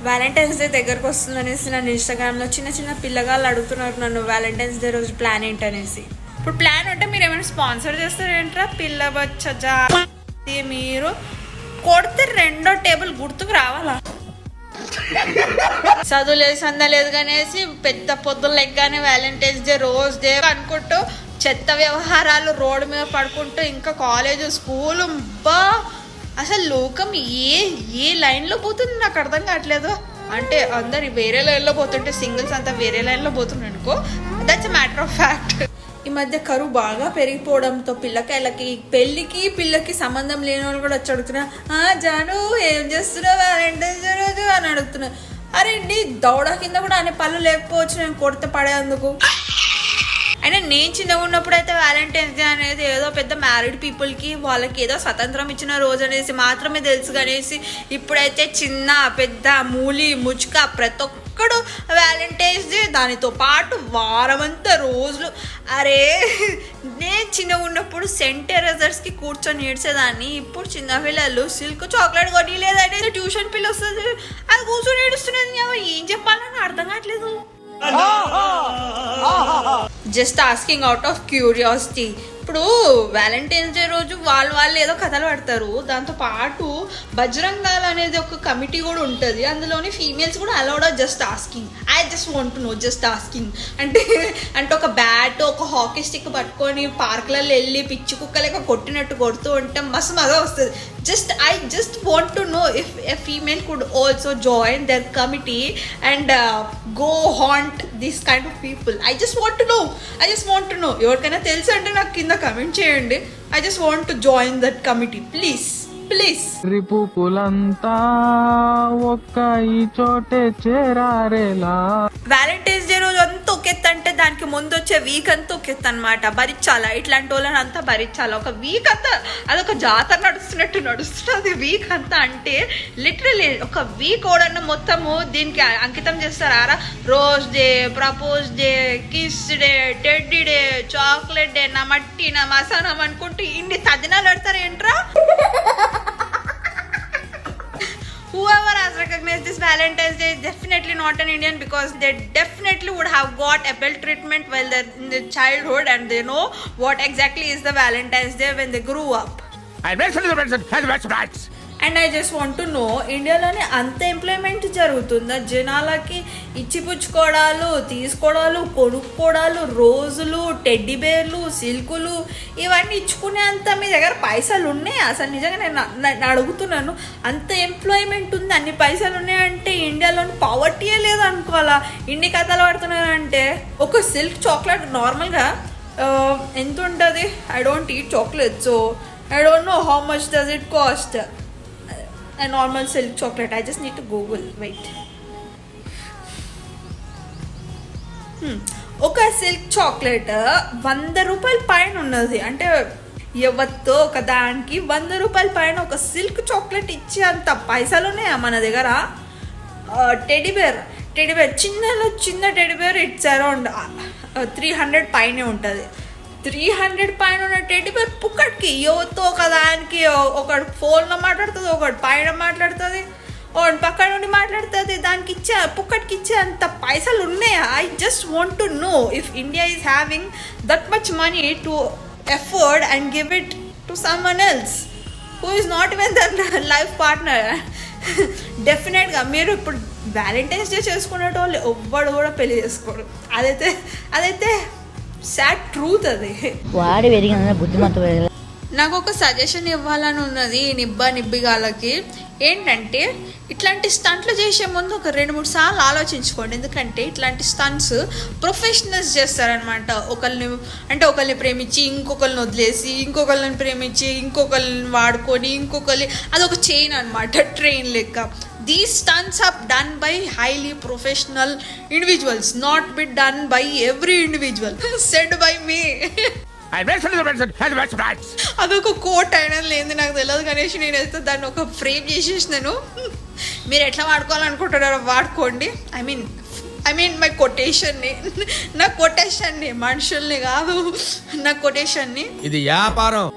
Valentine's day దగ్గరకు వస్తుందనేసి నన్ను ఇన్స్టాగ్రామ్లో చిన్న చిన్న పిల్లగాళ్ళు అడుగుతున్నారు నన్ను వ్యాలంటైన్స్ డే రోజు ప్లాన్ ఏంటనేసి. ఇప్పుడు ప్లాన్ అంటే మీరు ఏమైనా స్పాన్సర్ చేస్తారేంట్రా పిల్ల బచ్చా మీరు కొడితే రెండో టేబుల్ గుర్తుకు రావాలా? చదువు లేదు సంద లేదు కనేసి పెద్ద పొద్దులు లెగ్గానే వ్యాలంటైన్స్ డే రోజ్ డే అనుకుంటూ చెత్త వ్యవహారాలు రోడ్డు మీద పడుకుంటూ ఇంకా కాలేజ్ స్కూలు బా అసలు లోకం ఏ లైన్లో పోతుంది నాకు అర్థం కావట్లేదు. అంటే అందరు వేరే లైన్లో పోతుంటే సింగిల్స్ అంతా వేరే లైన్లో పోతుంది అనుకో, that's a matter of fact. ఈ మధ్య కరువు బాగా పెరిగిపోవడంతో పిల్లకాయలకి పెళ్ళికి పిల్లకి సంబంధం లేని వాళ్ళు కూడా వచ్చి అడుగుతున్నా, జాను ఏం చేస్తున్నావు వ్యాలంటైన్స్ డే రోజు అని అడుగుతున్నా. అరే నీ దౌడ కింద కూడా అనే పళ్ళు లేకపోవచ్చు నేను కొడితే పడేందుకు. అయినా నేను చిన్నగా ఉన్నప్పుడు అయితే వ్యాలంటైన్స్ డే అనేది ఏదో పెద్ద మ్యారీడ్ పీపుల్కి వాళ్ళకి ఏదో స్వతంత్రం ఇచ్చిన రోజు అనేసి మాత్రమే తెలుసు కనేసి ఇప్పుడైతే చిన్న పెద్ద మూలి ముచ్చుక ప్రతి ఒక్కడు వ్యాలంటైన్స్ డే దానితో పాటు వారమంతా రోజులు. అరే నేను చిన్నగా ఉన్నప్పుడు సెంట్ ఎరేజర్స్కి కూర్చొని ఏడ్చేదాన్ని. ఇప్పుడు చిన్న పిల్లలు సిల్క్ చాక్లెట్ కొట్టి లేదంటే ట్యూషన్ పిల్ల వస్తుంది అది కూర్చొని ఏడుస్తున్నది. ఏం చెప్పాలని అర్థం కావట్లేదు. Just asking out of curiosity. ఇప్పుడు వ్యాలంటైన్స్ డే రోజు వాళ్ళు ఏదో కథలు పడతారు. దాంతో పాటు బజరంగ్ దళ్ అనేది ఒక కమిటీ కూడా ఉంటుంది, అందులోని ఫీమేల్స్ కూడా allowed. Just asking, I just want to know, just asking. అంటే ఒక బ్యాట్ ఒక హాకీ స్టిక్ పట్టుకొని పార్కులలో వెళ్ళి పిచ్చి కుక్కలేక కొట్టినట్టు కొడుతూ ఉంటే మస్తు మజా వస్తుంది. I just want to know if a female could also join their committee and go haunt these kind of people. I just want to know. ఎవరికైనా తెలుసు అంటే నాకు కింద కమెంట్ చేయండి. I just want to join that committee. Please. రిపులంతా ఒక్క ఈ చోటే చేరారేలా. Valentine's day రోజు అంతా ఒకెత్త అంటే దానికి ముందు వచ్చే వీక్ అంతా ఒకెత్త అనమాట. భరించాలా ఇట్లాంటి వాళ్ళని అంతా భరించాలా. ఒక వీక్ అంతా అదొక జాతర నడుస్తున్నది వీక్ అంతా. అంటే లిటరలీ ఒక వీక్ ఓడన్న మొత్తము దీనికి అంకితం చేస్తారా? Rose day, propose day, kiss day, teddy day, chocolate day, నా మట్టి నా మసానం అనుకుంటూ ఇన్ని తదినాలు పెడతారు ఏంట్రా? Whoever has recognized this Valentine's Day is definitely not an Indian, because they definitely would have got a bell treatment while they're in their childhood and they know what exactly is the Valentine's Day when they grew up. And I just want to know, ఇండియాలోనే అంత employment జరుగుతుందా? జనాలకి ఇచ్చిపుచ్చుకోవడాలు, తీసుకోవడాలు, కొనుక్కోవడాలు, రోజులు, teddy బేర్లు, సిల్కులు ఇవన్నీ ఇచ్చుకునే అంత మీ దగ్గర పైసలు ఉన్నాయి? అసలు నిజంగా నేను అడుగుతున్నాను, అంత ఎంప్లాయ్మెంట్ ఉంది, అన్ని పైసలు ఉన్నాయంటే ఇండియాలోని పావర్టీయే లేదు అనుకోవాలా? ఇన్ని కథలు పడుతున్నారంటే ఒక సిల్క్ చాక్లెట్ నార్మల్గా ఎంత ఉంటుంది? I don't eat chocolate, so I don't know how much does it cost. A normal silk chocolate. I just need to Google. Wait. ఒక సిల్క్ చాక్లెట్ 100 రూపాయల పైన ఉన్నది. అంటే ఎవత్తో ఒక దానికి 100 రూపాయల పైన ఒక సిల్క్ చాక్లెట్ ఇచ్చే అంత పైసలు ఉన్నాయా మన దగ్గర? టెడ్డీ బేర్ చిన్న టెడ్డీ బేర్ ఇట్స్ అరౌండ్ 300 పైనే ఉంటుంది. 300 పైన ఉన్న టెడ్డీ బేర్ పుక్కడికి యువతో ఒకదానికి ఒకటి ఫోన్లో మాట్లాడుతుంది, ఒకటి పైన మాట్లాడుతుంది, ఒకటి పక్కన నుండి మాట్లాడుతుంది. దానికి పుక్కడికి ఇచ్చే అంత పైసలు ఉన్నాయా? I just want to know if India is having that much money to afford and give it to someone else who is not even their life partner. డెఫినెట్గా మీరు ఇప్పుడు వ్యాలంటైన్స్ డే చేసుకునేటోళ్ళు ఎవ్వడు కూడా పెళ్లి చేసుకోరు. అదైతే సాడ్ ట్రూత్. అది వాడి పెరిగిన బుద్ధిమంత. నాకు ఒక సజెషన్ ఇవ్వాలని ఉన్నది ఈ నిబ్బిగాలకి. ఏంటంటే ఇట్లాంటి స్టంట్లు చేసే ముందు ఒక 2-3 సార్లు ఆలోచించుకోండి. ఎందుకంటే ఇట్లాంటి స్టంట్స్ ప్రొఫెషనల్స్ చేస్తారనమాట. ఒకరిని ప్రేమించి ఇంకొకరిని వదిలేసి, ఇంకొకరిని ప్రేమించి ఇంకొకరిని వాడుకొని, అదొక చైన్ అనమాట, ట్రైన్ లెక్క. These stunts are done by highly professional individuals, not be done by every individual. Said by me. అదొక కోట్ అయినా లేదు నాకు తెలియదు గణేష్. నేనైతే దాన్ని ఒక ఫ్రేమ్ చేసేసినాను. మీరు ఎట్లా వాడుకోవాలనుకుంటున్నారో వాడుకోండి. ఐ మీన్ మై కొటేషన్ని, నా కొటేషన్ని, మనుషుల్ని కాదు, నా కొటేషన్ని. ఇది వ్యాపారం.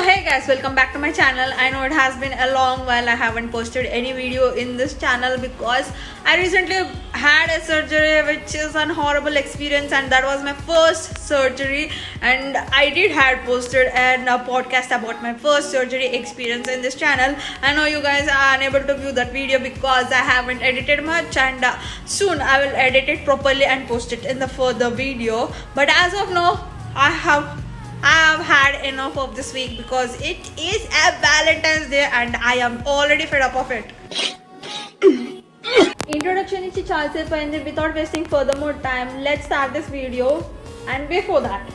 Hey guys, welcome back to my channel. I know it has been a long while I haven't posted any video in this channel because I recently had a surgery which is an horrible experience, and that was my first surgery, and I did had posted a podcast about my first surgery experience in this channel. I know you guys are unable to view that video because I haven't edited much, and soon I will edit it properly and post it in the further video. But as of now, I have had enough of this week because it is a Valentine's Day and I am already fed up of it. Introduction is chalse without wasting further more time. Let's start this video. And before that,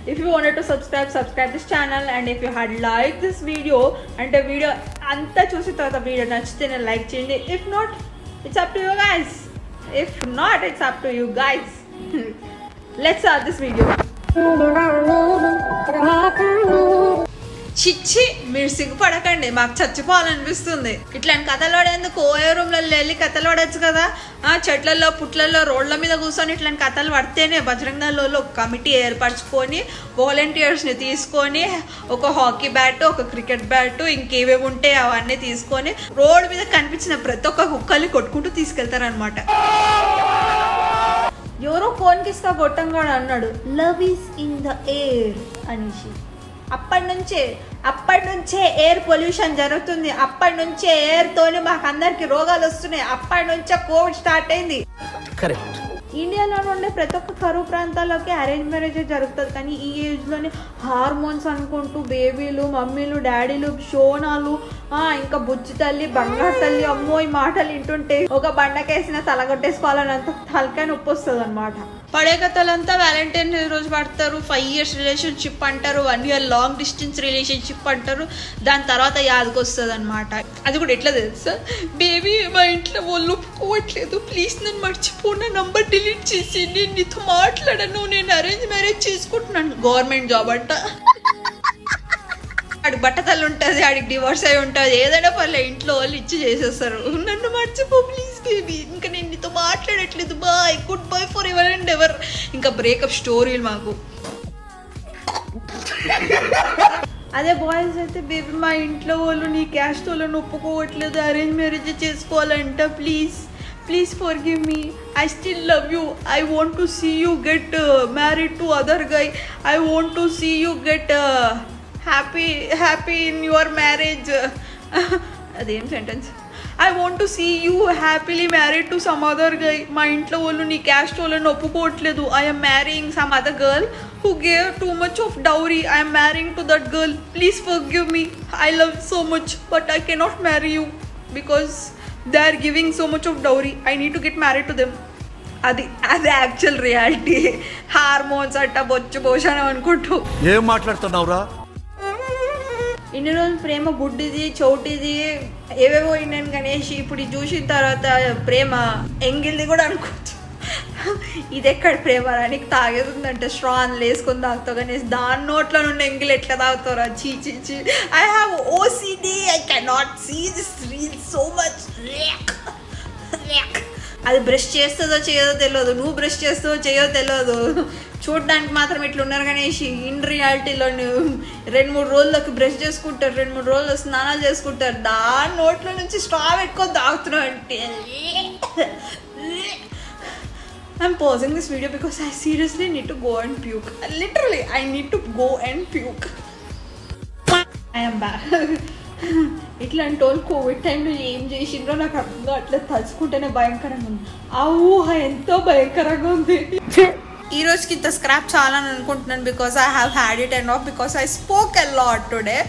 if you wanted to subscribe this channel, and if you had liked this video and the video anta chusi tarvata video nachitene like cheyandi. If not, it's up to you guys. Let's start this video. చిచ్చి మీరు సిగ్గుపడకండి, మాకు చచ్చిపోవాలనిపిస్తుంది. ఇట్లాంటి కథలు పడేందుకు OYO రూమ్లలో వెళ్ళి కథలు పడచ్చు కదా. చెట్లలో పుట్లలో రోడ్ల మీద కూర్చొని ఇట్లాంటి కథలు పడితేనే బజరంగ దళంలో ఒక కమిటీ ఏర్పరచుకొని వాలంటీర్స్ని తీసుకొని ఒక హాకీ బ్యాట్, ఒక క్రికెట్ బ్యాట్, ఇంకేవేవి ఉంటే అవన్నీ తీసుకొని రోడ్డు మీద కనిపించిన ప్రతి ఒక్క కుక్కల్ని కొట్టుకుంటూ తీసుకెళ్తారనమాట. ఎవరో ఫోన్ కిస్కా గొట్టంగా అన్నాడు, love is in the air అనేసి. అప్పటి నుంచే ఎయిర్ పొల్యూషన్ జరుగుతుంది. అప్పటి నుంచే ఎయిర్తోనే మాకు అందరికి రోగాలు వస్తున్నాయి. అప్పటి నుంచే కోవిడ్ స్టార్ట్ అయింది. కరెక్ట్. ఇండియాలో ఉండే ప్రతి ఒక్క కరువు ప్రాంతాల్లోకి అరేంజ్ మ్యారేజ్ జరుగుతుంది. కానీ ఈ ఏజ్లోనే హార్మోన్స్ అనుకుంటూ బేబీలు, మమ్మీలు, డాడీలు, షోనాలు, ఇంకా బుజ్జి తల్లి, బంగారు తల్లి, అమ్మో ఈ మాటలు వింటుంటే ఒక బండకేసిన తలగొట్టేసుకోవాలనంత తలకాయ నొప్పి వస్తుంది అనమాట. పడే కథలంతా వ్యాలంటైన్ డే రోజు పడతారు. 5 years రిలేషన్షిప్ అంటారు, 1 year లాంగ్ డిస్టెన్స్ రిలేషన్షిప్ అంటారు. దాని తర్వాత యాదకి వస్తుంది అనమాట. అది కూడా ఎట్లా తెలుసా, బేబీ మా ఇంట్లో వాళ్ళు ఒప్పుకోవట్లేదు, ప్లీజ్ నన్ను మర్చిపో, నా నంబర్ డిలీట్ చేసి నేను నీతో మాట్లాడను, నేను అరేంజ్ మ్యారేజ్ చేసుకుంటున్నాను. గవర్నమెంట్ జాబ్ అంట, ఆడికి బట్టతల్లి ఉంటుంది, ఆడికి డివోర్స్ అయి ఉంటుంది, ఏదైనా పర్లే ఇంట్లో వాళ్ళు ఇచ్చి చేసేస్తారు. నన్ను మర్చిపో ప్లీజ్ బేబీ, ఇంకా నేను నీతో మాట్లాడట్లేదు, bye, goodbye forever and ever. ఇంకా బ్రేకప్ స్టోరీలు మాకు. అదే బాయ్స్ అయితే, బేబీ మా ఇంట్లో వాళ్ళు నీ క్యాస్ట్ వాళ్ళని ఒప్పుకోవట్లేదు, అరేంజ్ మ్యారేజ్ చేసుకోవాలంట, please forgive me, I still love you, I want to see you get married to other guy, I want to see you get happy in your marriage. అదేం sentence, I want to see you happily married to some other guy. మా ఇంట్లో వాళ్ళు నీ caste వాళ్ళని ఒప్పుకోవట్లేదు, I am marrying some other girl who gave too much of dowry, I am marrying to that girl, please forgive me, I love you so much but I cannot marry you because they are giving so much of dowry, I need to get married to them. అది actual reality. Hormones అట్ట బొచ్చు పోషణం అనుకుంటూ ఏం మాట్లాడుతున్నావురా. ఇన్ని రోజులు ప్రేమ గుడ్డిది, చౌటిది, ఏవేవో Indian Ganesh, ఇప్పుడు ఇది చూసిన తర్వాత ప్రేమ ఎంగిల్ది కూడా అనుకోవచ్చు. ఇది ఎక్కడ ప్రేమ నీకు తాగేదంటే స్ట్రాంగ్ వేసుకొని తాగుతావు కానీ దాని నోట్లో నుండి ఎంగిల్ ఎట్లా తాగుతావురా, చీ. I have OCD, I cannot see this reel so much. అది బ్రష్ చేస్తుందో చేయదో తెలియదు, నువ్వు బ్రష్ చేస్తావో చేయో తెలియదు, చూడడానికి మాత్రం ఇట్లున్నారు కానీ ఇన్ రియాలిటీలో 2-3 రోజులకి బ్రష్ చేసుకుంటారు, 2-3 రోజులు స్నానాలు చేసుకుంటారు, దాని నోట్లో నుంచి స్ట్రా పెట్టుకొని తాగుతున్నావు అంటే. I'm pausing this video because I seriously need to go and puke. Literally, I need to go and puke. I am back. ఇట్లాంటి వాళ్ళు కోవిడ్ టైంలో ఏం చేసిండ్రో నాకు అర్థంగా అట్లా తలుచుకుంటేనే భయంకరంగా ఉంది. ఆ ఊహ ఎంతో భయంకరంగా ఉంది. ఈ రోజుకి ఇంత స్క్రాప్ చాలా అని అనుకుంటున్నాను because I have had it enough because I spoke a lot today.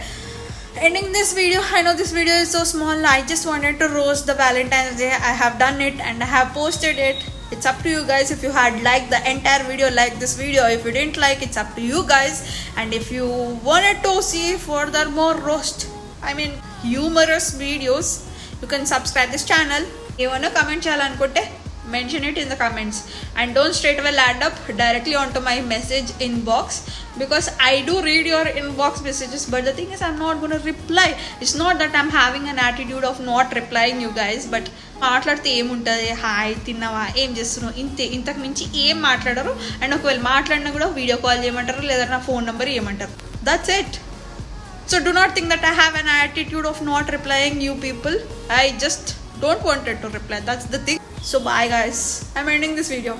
Ending this video, I know this video is so small, I just wanted to roast the Valentine's Day. I have done it and I have posted it. It's up to you guys. If you had liked the entire video, like this video. If you didn't like, it's up to you guys. And if you wanted to see further more roast, humorous videos, you can subscribe this channel. You wanna comment cheyalanunte, mention it in the comments, and don't straight away land up directly onto my message inbox because I do read your inbox messages, but the thing is I'm not gonna reply. It's not that I'm having an attitude of not replying you guys, but మాట్లాడితే ఏముంటుంది, hi తిన్నావా, ఏం చేస్తున్నావు, ఇంతకు మించి ఏం మాట్లాడరు. And ఒకవేళ మాట్లాడినా కూడా వీడియో కాల్ చేయమంటారు లేదా నా ఫోన్ నెంబర్ ఇవ్వమంటారు. That's it. So do not think that I have an attitude of not replying you people. I just don't wanted to reply. That's the thing. So bye guys. I'm ending this video.